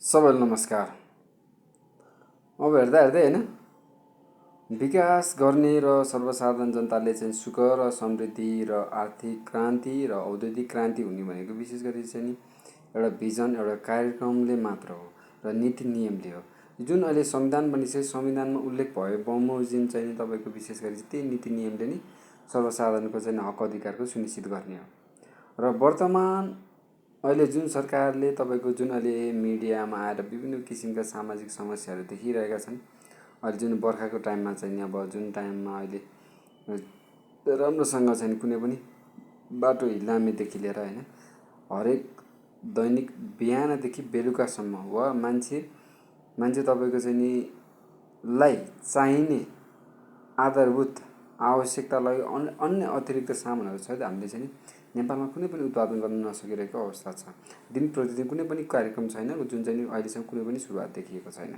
सबैलाई नमस्कार। अब हेर्दा हेर्दै होइन, विकास गर्ने र सर्वसाधारण जनताले चाहिँ सुख र समृद्धि र आर्थिक क्रान्ति र औद्योगिक क्रान्ति हुने भनेको विशेष गरी चाहिँ नि एउटा भिजन, एउटा कार्यक्रमले मात्र हो र नीति नियमले हो। जुन अहिले संविधान बनिसक्यो, संविधानमा उल्लेख भयो बमोजिम चाहिँ नि तपाईँको विशेष गरी त्यही नीति नियमले नै सर्वसाधारणको चाहिँ हक अधिकारको सुनिश्चित गर्ने हो। र वर्तमान अहिले जुन सरकारले तपाईँको जुन अहिले मिडियामा आएर विभिन्न किसिमका सामाजिक समस्याहरू देखिरहेका छन्, अहिले जुन बर्खाको टाइममा चाहिँ अब जुन टाइममा अहिले राम्रोसँग चाहिँ कुनै पनि बाटो हिल्लामेदेखि लिएर होइन, हरेक दैनिक बिहानदेखि बेलुकासम्म वा मान्छे तपाईँको चाहिँ नि लाई चाहिने आधारभूत आवश्यकतालाई अन्य अतिरिक्त सामानहरू सहित हामीले चाहिँ नेपालमा कुनै पनि उत्पादन गर्न नसकिरहेको अवस्था छ। दिन प्रतिदिन कुनै पनि कार्यक्रम छैन जुन चाहिँ अहिलेसम्म कुनै पनि सुरुवात देखिएको छैन।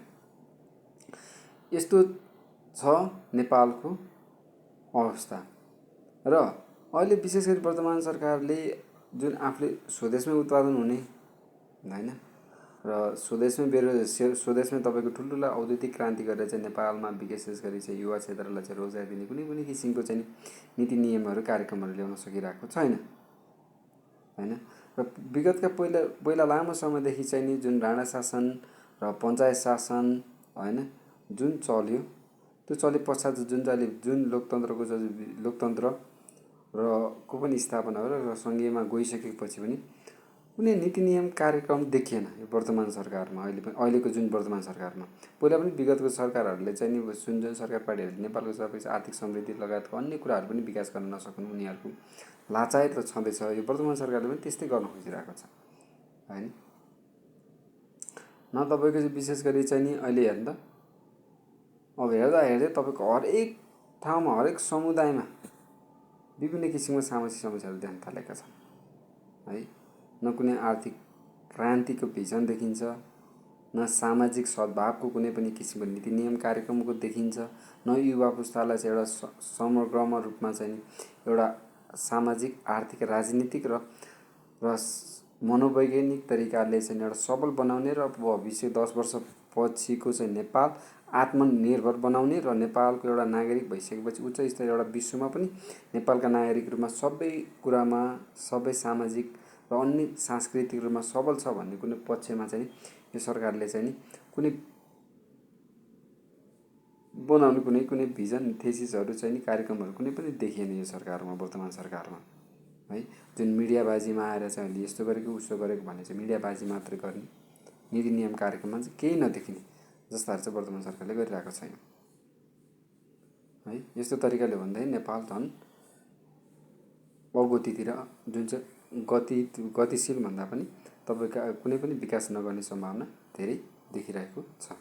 यस्तो छ नेपालको अवस्था। र अहिले विशेष गरी वर्तमान सरकारले जुन आफूले स्वदेशमै उत्पादन हुने होइन र स्वदेशमै तपाईँको ठुल्ठुला औद्योगिक क्रान्ति गरेर चाहिँ नेपालमा विशेष गरी चाहिँ युवा क्षेत्रलाई चाहिँ रोजगार दिने कुनै पनि किसिमको चाहिँ नीति नियमहरू कार्यक्रमहरू ल्याउन सकिरहेको छैन होइन। र विगतका पहिला लामो समयदेखि चाहिँ नि जुन राणा शासन र पञ्चायत शासन होइन जुन चल्यो, त्यो चले पश्चात जुन चाहिँ जुन लोकतन्त्र र को पनि स्थापना हो र सङ्घीयमा गइसकेपछि पनि कुनै नीति नियम कार्यक्रम देखिएन यो वर्तमान सरकारमा। अहिलेको जुन वर्तमान सरकारमा पहिला पनि विगतको सरकारहरूले चाहिँ नि जुन सरकार पार्टीहरूले नेपालको सबै आर्थिक समृद्धि लगायतको अन्य कुराहरू पनि विकास गर्न नसक्नु उनीहरूको लाचार त छँदैछ। यो वर्तमान सरकारले पनि त्यस्तै गर्न खोजिरहेको छ होइन। न तपाईँको विशेष गरी चाहिँ नि अहिले हेर्दा अब हेर्दा हेर्दै तपाईँको हरेक ठाउँमा हरेक समुदायमा विभिन्न किसिमको सामाजिक समस्याहरू देख्न थालेका छन् है। न कुनै आर्थिक क्रान्तिको भिजन देखिन्छ, न सामाजिक सद्भावको कुनै पनि किसिमको नीति नियम कार्यक्रमको देखिन्छ, न युवा पुस्तालाई चाहिँ एउटा समग्रमा रूपमा चाहिँ एउटा सामाजिक आर्थिक राजनीतिक र मनोवैज्ञानिक तरिकाले चाहिँ एउटा सबल बनाउने र भविष्य 10 वर्षपछिको चाहिँ नेपाल आत्मनिर्भर बनाउने र नेपालको एउटा नागरिक भइसकेपछि उच्च स्तरीय एउटा विश्वमा पनि नेपालका नागरिक रूपमा सबै कुरामा सबै सामाजिक र अन्य सांस्कृतिक रूपमा सबल छ भन्ने कुनै पक्षमा चाहिँ यो सरकारले चाहिँ नि कुनै बनाउने कुनै भिजन थेसिसहरू चाहिँ नि कार्यक्रमहरू कुनै पनि देखिएन यो सरकारमा, वर्तमान सरकारमा है। जुन मिडियाबाजीमा आएर चाहिँ अहिले यस्तो गरेको उस्तो गरेको भन्ने चाहिँ मिडियाबाजी मात्रै गर्ने, नीति नियम कार्यक्रममा चाहिँ केही नदेखिने जस्ताहरू चाहिँ वर्तमान सरकारले गरिरहेको छैन है। यस्तो तरिकाले हो भने नेपाल झन् अगतितिर जुन चाहिँ गतिशील भन्दा पनि तपाईँको कुनै पनि विकास नगर्ने सम्भावना धेरै देखिरहेको छ।